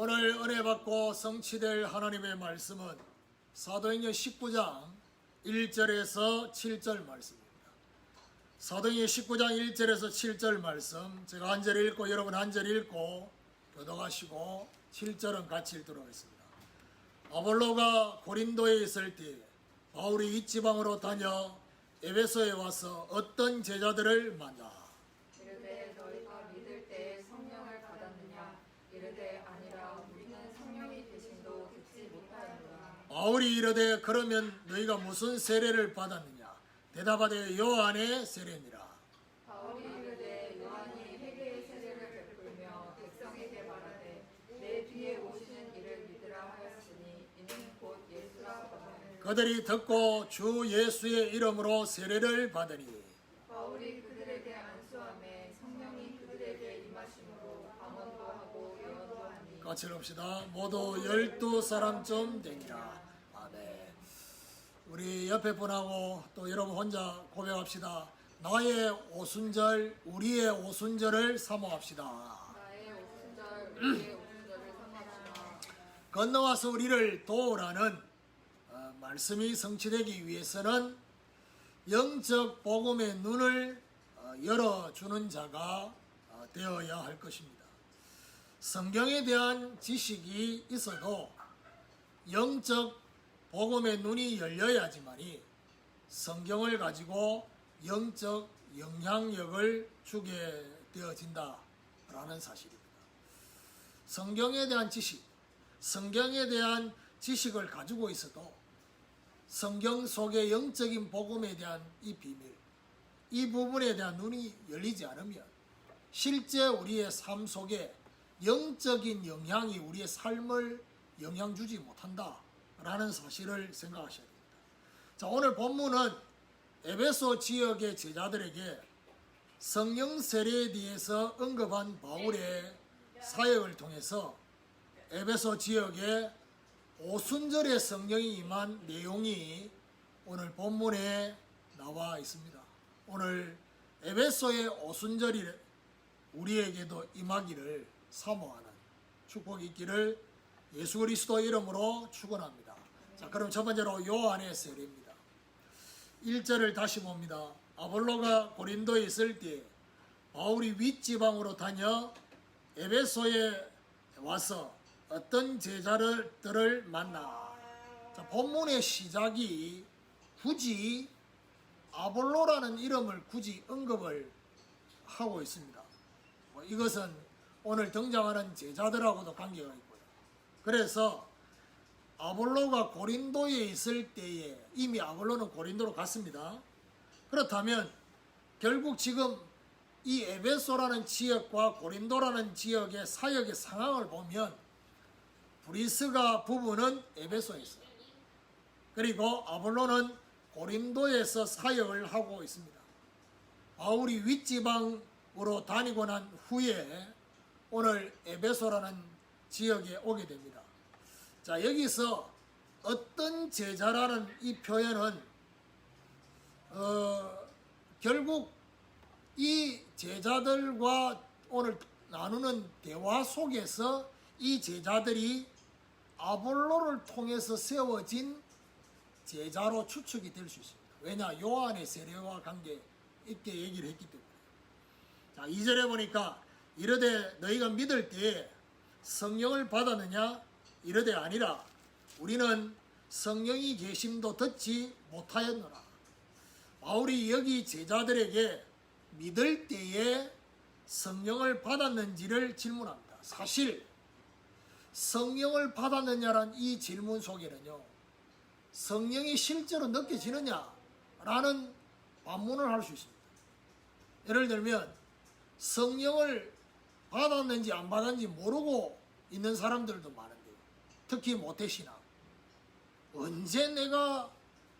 오늘 은혜 받고 성취될 하나님의 말씀은 사도행전 19장 1절에서 7절 말씀입니다. 사도행전 19장 1절에서 7절 말씀 제가 한 절 읽고 여러분 한 절 읽고 교독하시고 7절은 같이 읽도록 하겠습니다. 아볼로가 고린도에 있을 때 바울이 윗지방으로 다녀 에베소에 와서 어떤 제자들을 만나 이르되 너희가 믿을 때에 성령을 받았느냐 이르되 아니라 우리는 성령이 계심도 듣지 못하였노라. 바울이 이르되 그러면 너희가 무슨 세례를 받았느냐 대답하되 요한의 세례니라. 바울이 이르되 요한이 회개의 세례를 베풀며 백성에게 말하되 내 뒤에 오시는 이를 믿으라 하였으니 이는 곧 예수라 하더라. 그들이 듣고 주 예수의 이름으로 세례를 받으니 바울이 그들에게 안수하매 성령이 그들에게 임하심으로 방언도 하고 예언도 하니 같이 읽읍시다. 모두 12사람쯤 되니라. 아멘. 우리 옆에 분하고 또 여러분 혼자 고백합시다. 나의 오순절 우리의 오순절을 사모합시다. 나의 오순절 우리의 오순절을 삼합시다. 건너와서 우리를 도우라는 말씀이 성취되기 위해서는 영적 복음의 눈을 열어주는 자가 되어야 할 것입니다. 성경에 대한 지식이 있어도 영적 복음의 눈이 열려야지만이 성경을 가지고 영적 영향력을 주게 되어진다라는 사실입니다. 성경에 대한 지식, 성경에 대한 지식을 가지고 있어도 성경 속의 영적인 복음에 대한 이 비밀, 이 부분에 대한 눈이 열리지 않으면 실제 우리의 삶 속에 영적인 영향이 우리의 삶을 영향 주지 못한다라는 사실을 생각하셔야 됩니다. 자, 오늘 본문은 에베소 지역의 제자들에게 성령 세례에 대해서 언급한 바울의 사역을 통해서 에베소 지역에 오순절에 성령이 임한 내용이 오늘 본문에 나와 있습니다. 오늘 에베소의 오순절이 우리에게도 임하기를 사모하는 축복이 있기를 예수 그리스도 이름으로 축원합니다. 자, 그럼 첫 번째로 요한의 세례입니다. 1절을 다시 봅니다. 아볼로가 고린도에 있을 때 바울이 윗지방으로 다녀 에베소에 와서 어떤 제자들을 만나. 자, 본문의 시작이 굳이 아볼로라는 이름을 굳이 언급을 하고 있습니다. 이것은 오늘 등장하는 제자들하고도 관계가 있고요. 그래서 아볼로가 고린도에 있을 때에 이미 아볼로는 고린도로 갔습니다. 그렇다면 결국 지금 이 에베소라는 지역과 고린도라는 지역의 사역의 상황을 보면 브리스가 부부는 에베소에 있어요. 그리고 아볼로는 고린도에서 사역을 하고 있습니다. 바울이 윗지방으로 다니고 난 후에 오늘 에베소라는 지역에 오게 됩니다. 자, 여기서 어떤 제자라는 이 표현은 결국 이 제자들과 오늘 나누는 대화 속에서 이 제자들이 아볼로를 통해서 세워진 제자로 추측이 될 수 있습니다. 왜냐? 요한의 세례와 관계 있게 얘기를 했기 때문에. 자, 2절에 보니까 이르되 너희가 믿을 때에 성령을 받았느냐? 이르되 아니라 우리는 성령이 계심도 듣지 못하였노라. 바울이 여기 제자들에게 믿을 때에 성령을 받았는지를 질문합니다. 사실 성령을 받았느냐라는 이 질문 속에는요, 성령이 실제로 느껴지느냐라는 반문을 할 수 있습니다. 예를 들면 성령을 받았는지 안 받았는지 모르고 있는 사람들도 많은데요. 특히 모태신앙. 언제 내가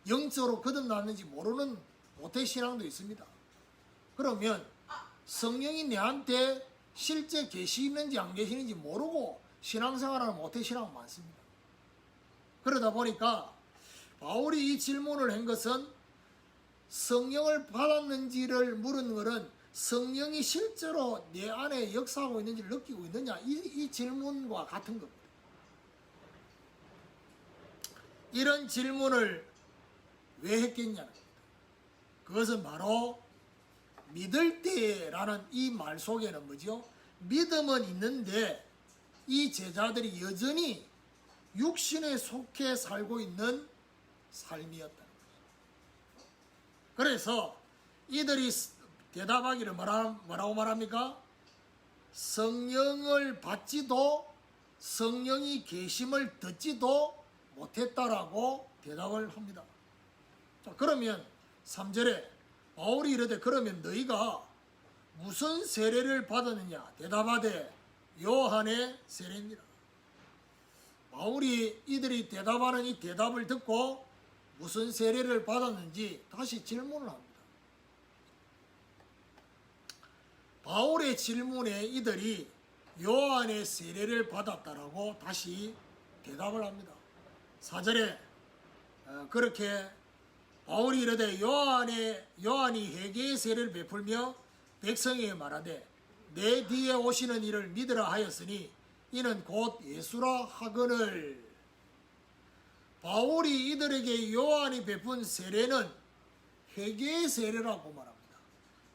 영적으로 거듭났는지 모르는 모태신앙도 있습니다. 그러면 성령이 내한테 실제 계시는지 안 계시는지 모르고 신앙생활하는 모태신앙은 많습니다. 그러다 보니까 바울이 이 질문을 한 것은 성령을 받았는지를 물은 것은 성령이 실제로 내 안에 역사하고 있는지를 느끼고 있느냐, 이 질문과 같은 겁니다. 이런 질문을 왜 했겠냐는 겁니다. 그것은 바로 믿을 때라는 이 말 속에는 뭐죠? 믿음은 있는데 이 제자들이 여전히 육신에 속해 살고 있는 삶이었다는 거죠. 그래서 이들이 대답하기를 뭐라고 말합니까? 성령을 받지도 성령이 계심을 듣지도 못했다라고 대답을 합니다. 자, 그러면 3절에 바울이 이르되 그러면 너희가 무슨 세례를 받았느냐? 대답하되 요한의 세례입니다. 바울이 이들이 대답하는 이 대답을 듣고 무슨 세례를 받았는지 다시 질문을 합니다. 바울의 질문에 이들이 요한의 세례를 받았다라고 다시 대답을 합니다. 4절에 그렇게 바울이 이르되 요한이 회개의 세례를 베풀며 백성에게 말하되 내 뒤에 오시는 이를 믿으라 하였으니 이는 곧 예수라 하거늘. 바울이 이들에게 요한이 베푼 세례는 회개의 세례라고 말합니다.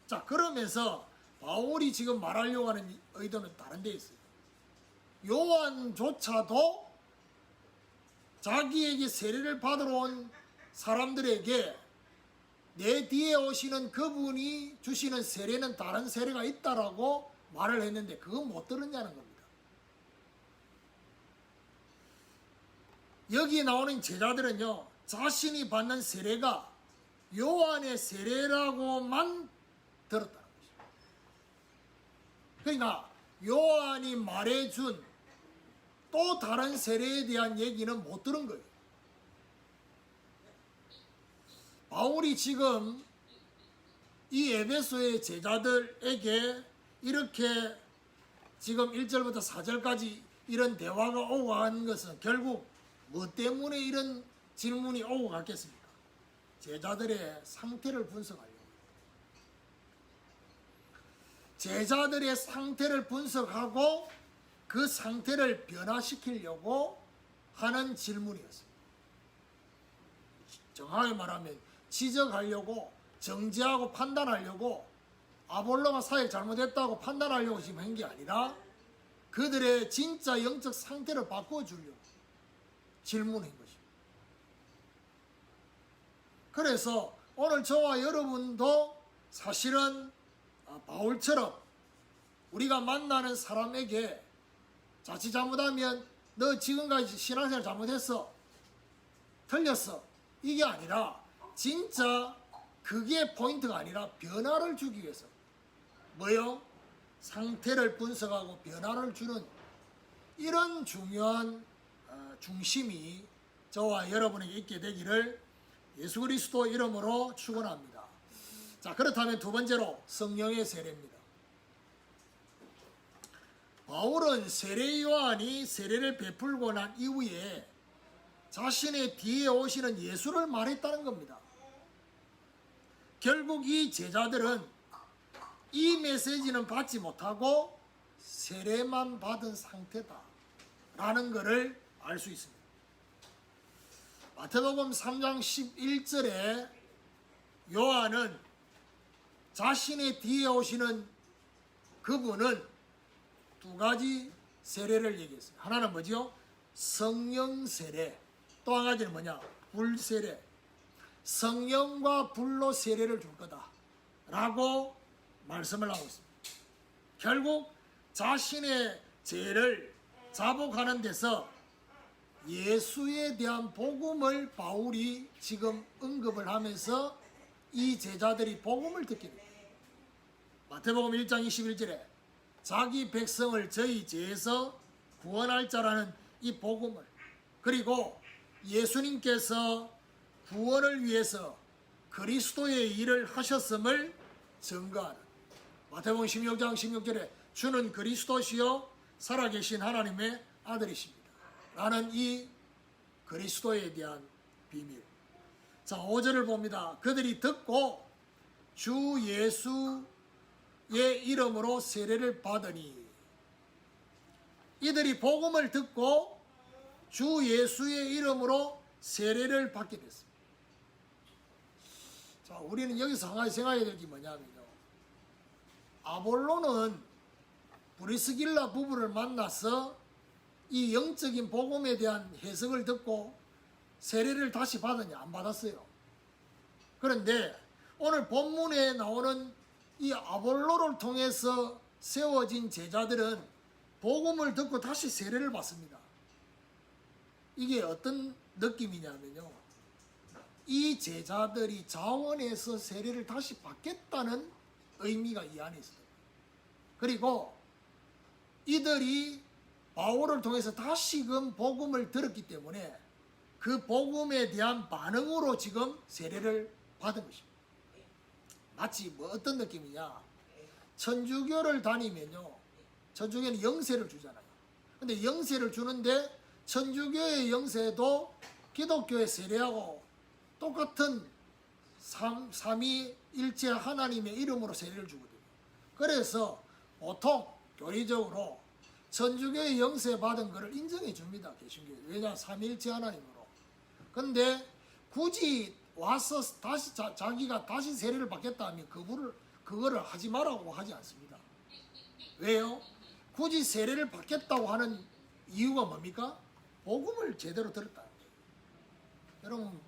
자, 그러면서 바울이 지금 말하려고 하는 의도는 다른 데 있어요. 요한조차도 자기에게 세례를 받으러 온 사람들에게 내 뒤에 오시는 그분이 주시는 세례는 다른 세례가 있다라고 말을 했는데 그건 못 들었냐는 겁니다. 여기 나오는 제자들은요, 자신이 받는 세례가 요한의 세례라고만 들었다는 것이죠. 그러니까 요한이 말해준 또 다른 세례에 대한 얘기는 못 들은 거예요. 바울이 지금 이 에베소의 제자들에게 이렇게 지금 1절부터 4절까지 이런 대화가 오고 간 것은 결국 뭐 때문에 이런 질문이 오고 갔겠습니까? 제자들의 상태를 분석하려고. 제자들의 상태를 분석하고 그 상태를 변화시키려고 하는 질문이었습니다. 정확히 말하면 지적하려고, 정죄하고 판단하려고, 아볼로가 사역 잘못했다고 판단하려고 지금 한 게 아니라 그들의 진짜 영적 상태를 바꿔주려고 질문한 것입니다. 그래서 오늘 저와 여러분도 사실은 바울처럼 우리가 만나는 사람에게 자칫 잘못하면 너 지금까지 신앙생활 잘못했어, 틀렸어, 이게 아니라 진짜 그게 포인트가 아니라 변화를 주기 위해서 뭐요? 상태를 분석하고 변화를 주는 이런 중요한 중심이 저와 여러분에게 있게 되기를 예수 그리스도 이름으로 축원합니다. 자, 그렇다면 두 번째로 성령의 세례입니다. 바울은 세례 요한이 세례를 베풀고 난 이후에 자신의 뒤에 오시는 예수를 말했다는 겁니다. 결국 이 제자들은 이 메시지는 받지 못하고 세례만 받은 상태다라는 것을 알 수 있습니다. 마태복음 3장 11절에 요한은 자신의 뒤에 오시는 그분은 두 가지 세례를 얘기했어요. 하나는 뭐죠? 성령 세례. 또 한 가지는 뭐냐? 불 세례. 성령과 불로 세례를 줄 거다 라고 말씀을 하고 있습니다. 결국 자신의 죄를 자복하는 데서 예수에 대한 복음을 바울이 지금 언급을 하면서 이 제자들이 복음을 듣게 됩니다. 마태복음 1장 21절에 자기 백성을 저희 죄에서 구원할 자라는 이 복음을, 그리고 예수님께서 구원을 위해서 그리스도의 일을 하셨음을 증거하는, 마태복음 16장 16절에 주는 그리스도시요 살아계신 하나님의 아들이십니다 라는 이 그리스도에 대한 비밀. 자, 5절을 봅니다. 그들이 듣고 주 예수 이름으로 세례를 받으니 이들이 복음을 듣고 주 예수의 이름으로 세례를 받게 됐습니다. 자, 우리는 여기서 한 가지 생각해야 될 게 뭐냐면요. 아볼로는 브리스길라 부부를 만나서 이 영적인 복음에 대한 해석을 듣고 세례를 다시 받았냐? 안 받았어요. 그런데 오늘 본문에 나오는 이 아볼로를 통해서 세워진 제자들은 복음을 듣고 다시 세례를 받습니다. 이게 어떤 느낌이냐면요. 이 제자들이 자원해서 세례를 다시 받겠다는 의미가 이 안에 있어요. 그리고 이들이 바울을 통해서 다시금 복음을 들었기 때문에 그 복음에 대한 반응으로 지금 세례를 받은 것입니다. 마치 뭐 어떤 느낌이냐. 천주교를 다니면요. 천주교는 영세를 주잖아요. 근데 영세를 주는데 천주교의 영세도 기독교의 세례하고 똑같은 삼위일체 하나님의 이름으로 세례를 주거든요. 그래서 보통 교리적으로 천주교의 영세 받은 것을 인정해 줍니다. 개신교에. 왜냐? 삼위일체 하나님으로. 근데 굳이 와서 다시 자기가 다시 세례를 받겠다 하면 그거를 하지 말라고 하지 않습니다. 왜요? 굳이 세례를 받겠다고 하는 이유가 뭡니까? 복음을 제대로 들었다. 여러분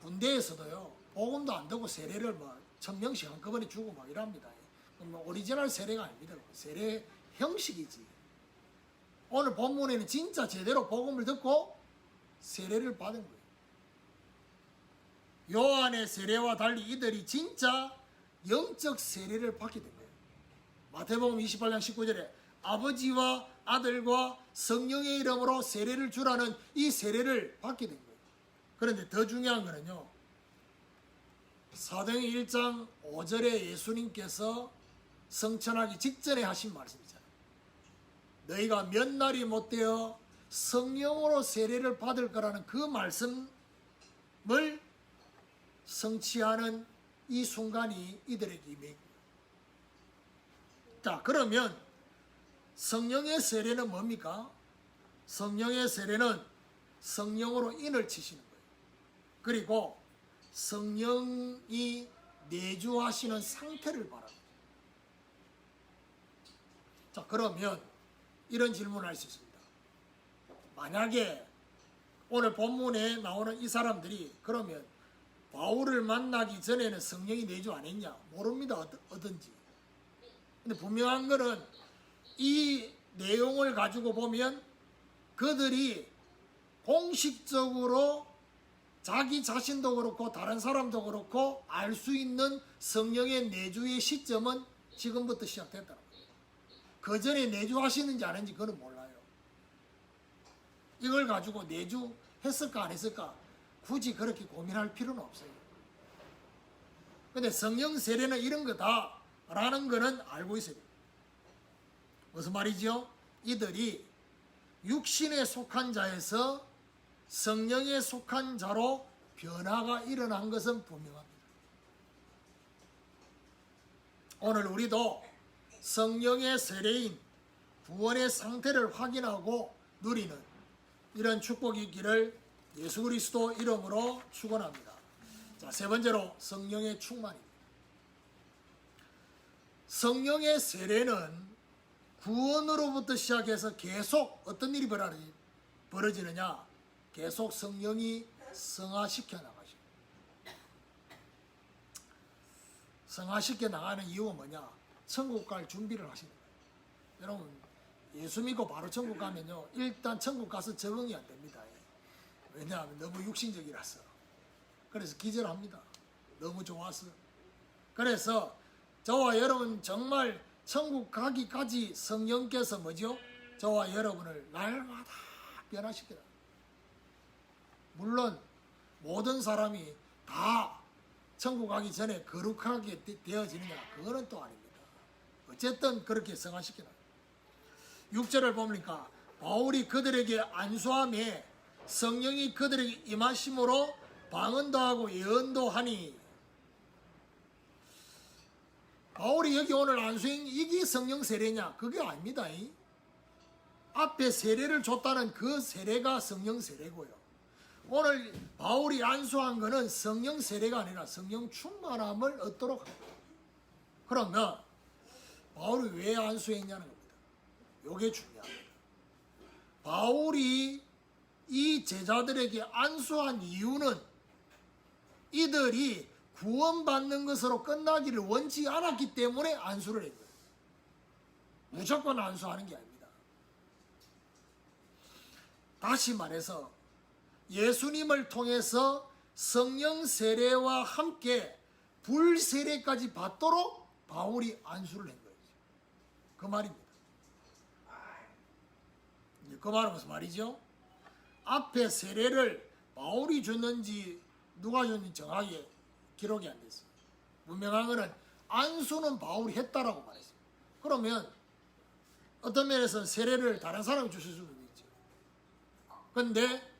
군대에서도요. 복음도 안 듣고 세례를 뭐 1000명씩 한꺼번에 주고 막 이랍니다. 뭐 오리지널 세례가 아닙니다. 세례 형식이지. 오늘 본문에는 진짜 제대로 복음을 듣고 세례를 받은 거예요. 요한의 세례와 달리 이들이 진짜 영적 세례를 받게 된 거예요. 마태복음 28장 19절에 아버지와 아들과 성령의 이름으로 세례를 주라는 이 세례를 받게 된 거예요. 그런데 더 중요한 거는요. 사도행 1장 5절에 예수님께서 성천하기 직전에 하신 말씀이잖아요. 너희가 몇 날이 못되어 성령으로 세례를 받을 거라는 그 말씀을 성취하는 이 순간이 이들에게 임했고. 자, 그러면 성령의 세례는 뭡니까? 성령의 세례는 성령으로 인을 치시는 거예요. 그리고 성령이 내주하시는 상태를 바랍니다. 자, 그러면 이런 질문을 할 수 있습니다. 만약에 오늘 본문에 나오는 이 사람들이 그러면 바울을 만나기 전에는 성령이 내주 안 했냐? 모릅니다. 어떤지. 근데 분명한 거는 이 내용을 가지고 보면 그들이 공식적으로 자기 자신도 그렇고 다른 사람도 그렇고 알 수 있는 성령의 내주의 시점은 지금부터 시작됐다는 거예요. 그 전에 내주하시는지 안 했는지 그건 몰라요. 이걸 가지고 내주했을까 안 했을까 굳이 그렇게 고민할 필요는 없어요. 근데 성령 세례는 이런 거다라는 거는 알고 있어야 돼요. 무슨 말이죠? 이들이 육신에 속한 자에서 성령에 속한 자로 변화가 일어난 것은 분명합니다. 오늘 우리도 성령의 세례인 구원의 상태를 확인하고 누리는 이런 축복이 있기를 예수 그리스도 이름으로 축원합니다. 자, 세 번째로 성령의 충만입니다. 성령의 세례는 구원으로부터 시작해서 계속 어떤 일이 벌어지느냐? 계속 성령이 성화시켜 나가죠. 성화시켜 나가는 이유가 뭐냐? 천국 갈 준비를 하시는 거예요. 여러분 예수 믿고 바로 천국 가면요. 일단 천국 가서 적응이 안 됩니다. 왜냐하면 너무 육신적이라서. 그래서 기절합니다. 너무 좋아서. 그래서 저와 여러분 정말 천국 가기까지 성령께서 뭐죠? 저와 여러분을 날마다 변화시켜라. 물론 모든 사람이 다 천국 가기 전에 거룩하게 되어지느냐? 그거는 또 아닙니다. 어쨌든 그렇게 성화시켜라. 6절을 보니까 바울이 그들에게 안수함에 성령이 그들에게 임하심으로 방언도 하고 예언도 하니. 바울이 여기 오늘 안수행 이게 성령 세례냐? 그게 아닙니다. 앞에 세례를 줬다는 그 세례가 성령 세례고요. 오늘 바울이 안수한 거는 성령 세례가 아니라 성령 충만함을 얻도록 합니다. 그러면 바울이 왜 안수했냐는 겁니다. 이게 중요합니다. 바울이 이 제자들에게 안수한 이유는 이들이 구원받는 것으로 끝나기를 원치 않았기 때문에 안수를 한 거예요. 무조건 안수하는 게 아닙니다. 다시 말해서 예수님을 통해서 성령 세례와 함께 불 세례까지 받도록 바울이 안수를 한 거예요. 그 말입니다. 그 말은 무슨 말이죠? 앞에 세례를 바울이 줬는지 누가 줬는지 정확하게 기록이 안 됐어요. 분명한 것은 안수는 바울이 했다라고 말했어요. 그러면 어떤 면에서는 세례를 다른 사람이 주실 수도 있죠. 그런데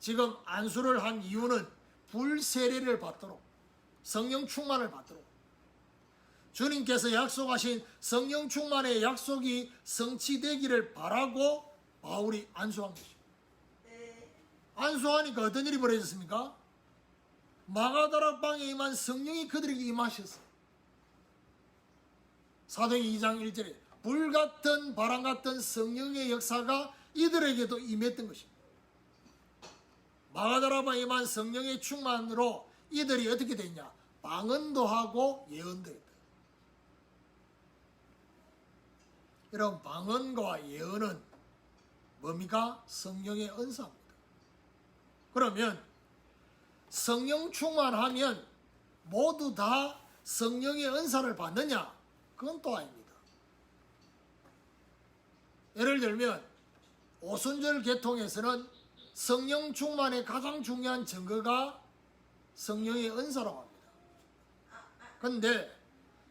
지금 안수를 한 이유는 불세례를 받도록, 성령 충만을 받도록, 주님께서 약속하신 성령 충만의 약속이 성취되기를 바라고 바울이 안수한 것입니다. 안수하니까 어떤 일이 벌어졌습니까? 마가다락 방에 임한 성령이 그들에게 임하셨어요. 사도행 2장 1절에 불같은 바람같은 성령의 역사가 이들에게도 임했던 것입니다. 마가다락 방에 임한 성령의 충만으로 이들이 어떻게 됐냐? 방언도 하고 예언도 했다. 여러분, 방언과 예언은 뭡니까? 성령의 은사입니다. 그러면 성령 충만하면 모두 다 성령의 은사를 받느냐? 그건 또 아닙니다. 예를 들면 오순절 계통에서는 성령 충만의 가장 중요한 증거가 성령의 은사라고 합니다. 그런데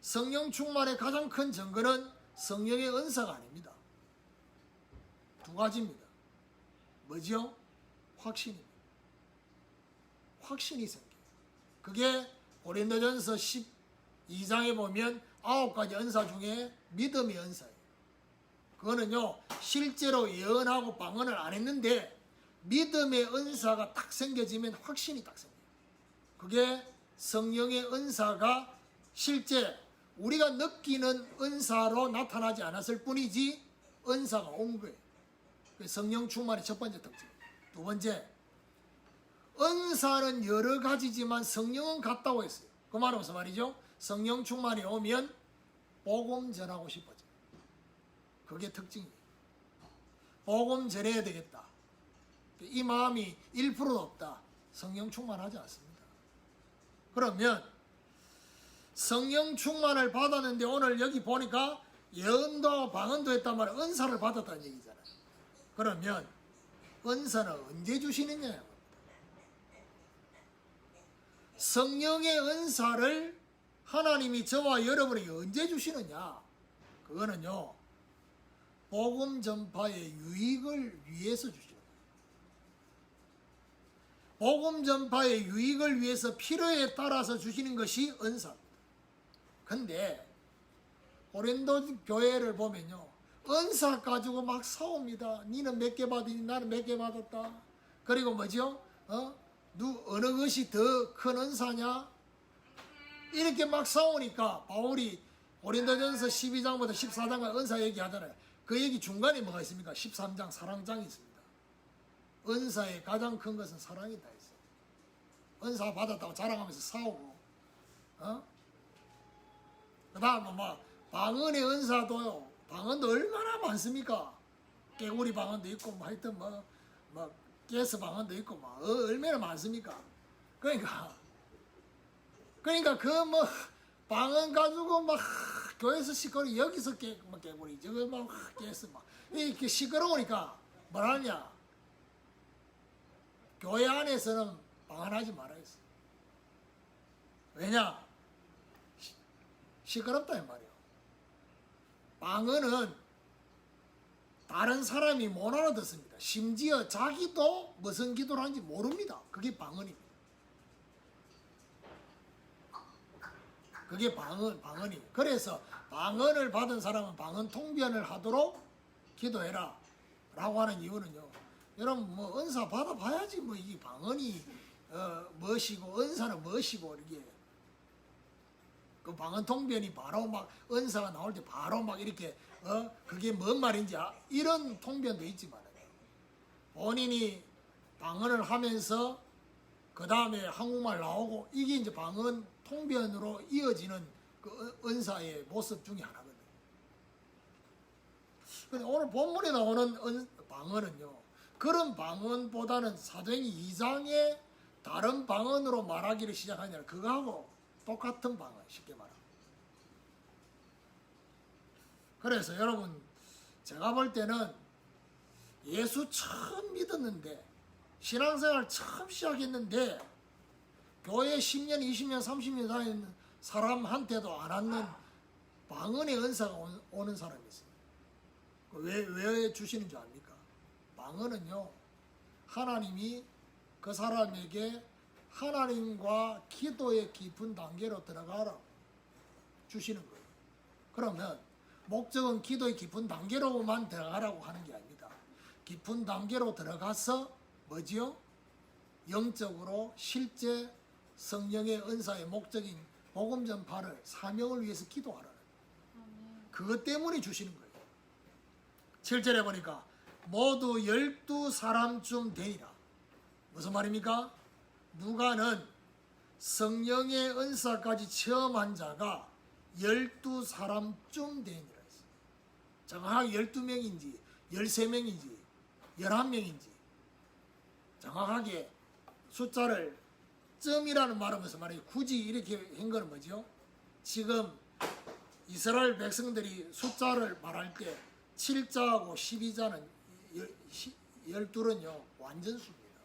성령 충만의 가장 큰 증거는 성령의 은사가 아닙니다. 두 가지입니다. 뭐죠? 확신입니다. 확신이 생겨요. 그게 고린도전서 12장에 보면 9가지 은사 중에 믿음의 은사예요. 그거는요, 실제로 예언하고 방언을 안 했는데 믿음의 은사가 딱 생겨지면 확신이 딱 생겨요. 그게 성령의 은사가 실제 우리가 느끼는 은사로 나타나지 않았을 뿐이지 은사가 온 거예요. 성령 충만의 첫 번째 특징. 두 번째, 은사는 여러 가지지만 성령은 같다고 했어요. 그 말은 무슨 말이죠? 성령 충만이 오면 복음 전하고 싶어져요. 그게 특징이에요. 복음 전해야 되겠다. 이 마음이 1%도 없다. 성령 충만하지 않습니다. 그러면 성령 충만을 받았는데 오늘 여기 보니까 예언도 방언도 했단 말이에요. 은사를 받았다는 얘기잖아요. 그러면 은사는 언제 주시느냐? 성령의 은사를 하나님이 저와 여러분에게 언제 주시느냐? 그거는요, 복음 전파의 유익을 위해서 주시는 거예요. 복음 전파의 유익을 위해서 필요에 따라서 주시는 것이 은사입니다. 근데 고린도 교회를 보면요, 은사 가지고 막 싸웁니다. 니는 몇 개 받으니 나는 몇 개 받았다. 그리고 뭐죠? 어느 것이 더 큰 은사냐? 이렇게 막 싸우니까 바울이 고린도전서 12장부터 14장까지 은사 얘기하잖아요. 그 얘기 중간에 뭐가 있습니까? 13장 사랑장이 있습니다. 은사의 가장 큰 것은 사랑이다 했어요. 은사 받았다고 자랑하면서 싸우고, 그 다음에 막 방언의 은사도요, 방언도 얼마나 많습니까? 깨구리 방언도 있고 뭐 하여튼 뭐 가스 방언도 있고 막 얼마나 많습니까? 그러니까 그 뭐 방언 가지고 막 교회에서 시끄러 여기서 깨구리 저거 막 가스 막 이렇게 시끄러우니까 뭐하냐? 교회 안에서는 방언하지 말아야 했어. 왜냐? 시끄럽다 이 말이에요. 방언은 다른 사람이 못 알아듣습니다. 심지어 자기도 무슨 기도를 하는지 모릅니다. 그게 방언입니다. 그게 방언이. 그래서 방언을 받은 사람은 방언 통변을 하도록 기도해라 라고 하는 이유는요. 여러분 뭐 은사 받아봐야지 뭐 이 방언이 무엇이고 은사는 무엇이고 이게 그 방언 통변이 바로 막 은사가 나올 때 바로 막 이렇게 그게 뭔 말인지 이런 통변도 있지만 본인이 방언을 하면서 그 다음에 한국말 나오고 이게 이제 방언 통변으로 이어지는 그 은사의 모습 중에 하나거든요. 근데 오늘 본문에 나오는 방언은요, 그런 방언보다는 사도행전 2장에 다른 방언으로 말하기를 시작하냐, 그거하고 똑같은 방언, 쉽게 말하면. 그래서 여러분, 제가 볼 때는 예수 처음 믿었는데, 신앙생활 처음 시작했는데, 교회 10년, 20년, 30년 다니는 사람한테도 안 왔는 방언의 은사가 오는 사람이 있어요. 왜 주시는 줄 압니까? 방언은요, 하나님이 그 사람에게 하나님과 기도의 깊은 단계로 들어가라 주시는 거예요. 그러면 목적은 기도의 깊은 단계로만 들어가라고 하는 게 아닙니다. 깊은 단계로 들어가서 뭐지요? 영적으로 실제 성령의 은사의 목적인 복음 전파를 사명을 위해서 기도하라는 그것 때문에 주시는 거예요. 7절에 보니까 모두 12사람쯤 되니라. 무슨 말입니까? 누가는 성령의 은사까지 체험한 자가 12사람쯤 되니라 했어요. 정확하게 12명인지 13명인지 11명인지 정확하게 숫자를 점이라는 말은 무슨 말이에요? 굳이 이렇게 한 거는 뭐죠? 지금 이스라엘 백성들이 숫자를 말할 때 7자하고 12자는 12는요 완전 수입니다.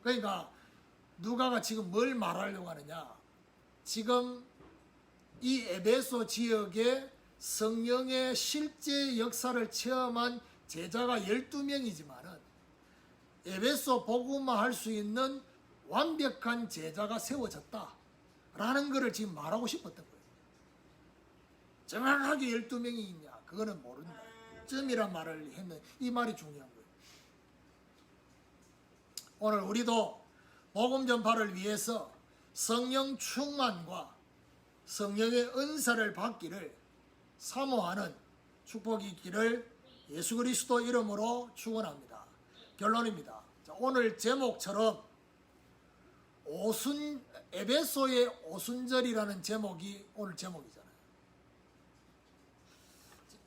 그러니까 누가가 지금 뭘 말하려고 하느냐, 지금 이 에베소 지역에 성령의 실제 역사를 체험한 제자가 12명이지만은 에베소 복음화 할 수 있는 완벽한 제자가 세워졌다라는 것을 지금 말하고 싶었던 거예요. 정확하게 12명이 있냐 그거는 모른다. 점이란 말을 했는 이 말이 중요한 거예요. 오늘 우리도 복음 전파를 위해서 성령 충만과 성령의 은사를 받기를 사모하는 축복이 있기를 예수 그리스도 이름으로 축원합니다. 결론입니다. 자, 오늘 제목처럼 에베소의 오순절이라는 제목이 오늘 제목이잖아요.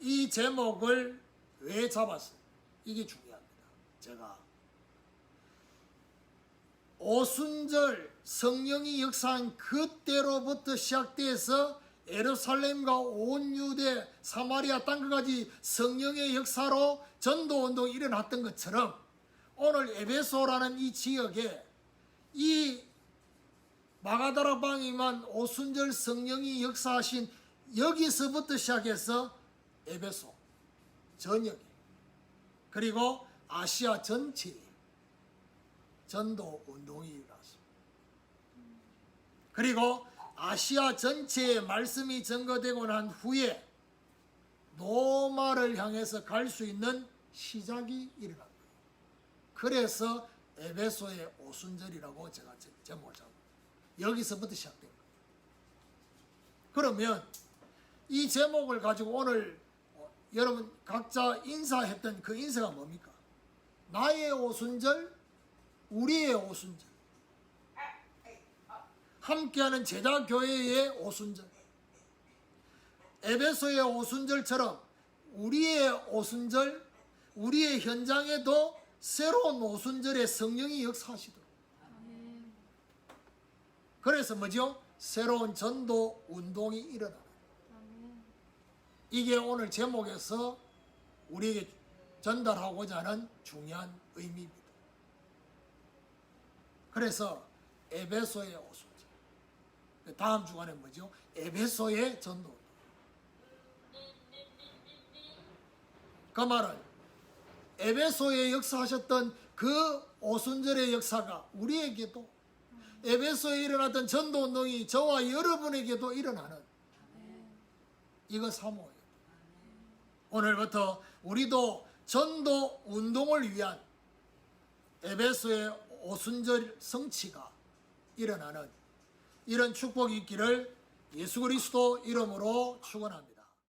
이 제목을 왜 잡았어요? 이게 중요합니다. 제가 오순절 성령이 역사한 그때로부터 시작돼서 예루살렘과 온 유대 사마리아 땅끝까지 성령의 역사로 전도운동이 일어났던 것처럼 오늘 에베소라는 이 지역에 이 마가다락방이만 오순절 성령이 역사하신 여기서부터 시작해서 에베소 전역에 그리고 아시아 전체에 전도 운동이 일어났습니다. 그리고 아시아 전체에 말씀이 증거되고 난 후에 로마를 향해서 갈 수 있는 시작이 일어난 거예요. 그래서 에베소의 오순절이라고 제가 제목을 잡았어요. 여기서부터 시작된 거예요. 그러면 이 제목을 가지고 오늘 여러분 각자 인사했던 그 인사가 뭡니까? 나의 오순절, 우리의 오순절, 함께하는 제자교회의 오순절, 에베소의 오순절처럼 우리의 오순절, 우리의 현장에도 새로운 오순절의 성령이 역사하시도록. 그래서 뭐죠? 새로운 전도 운동이 일어나는. 이게 오늘 제목에서 우리에게 전달하고자 하는 중요한 의미입니다. 그래서 에베소의 오순절. 다음 주간에 뭐죠? 에베소의 전도. 그 말은 에베소에 역사하셨던 그 오순절의 역사가 우리에게도 에베소에 일어났던 전도 운동이 저와 여러분에게도 일어나는 이거 사모예요. 오늘부터 우리도 전도 운동을 위한 에베소의 오순절 성취가 일어나는 이런 축복이 있기를 예수 그리스도 이름으로 축원합니다.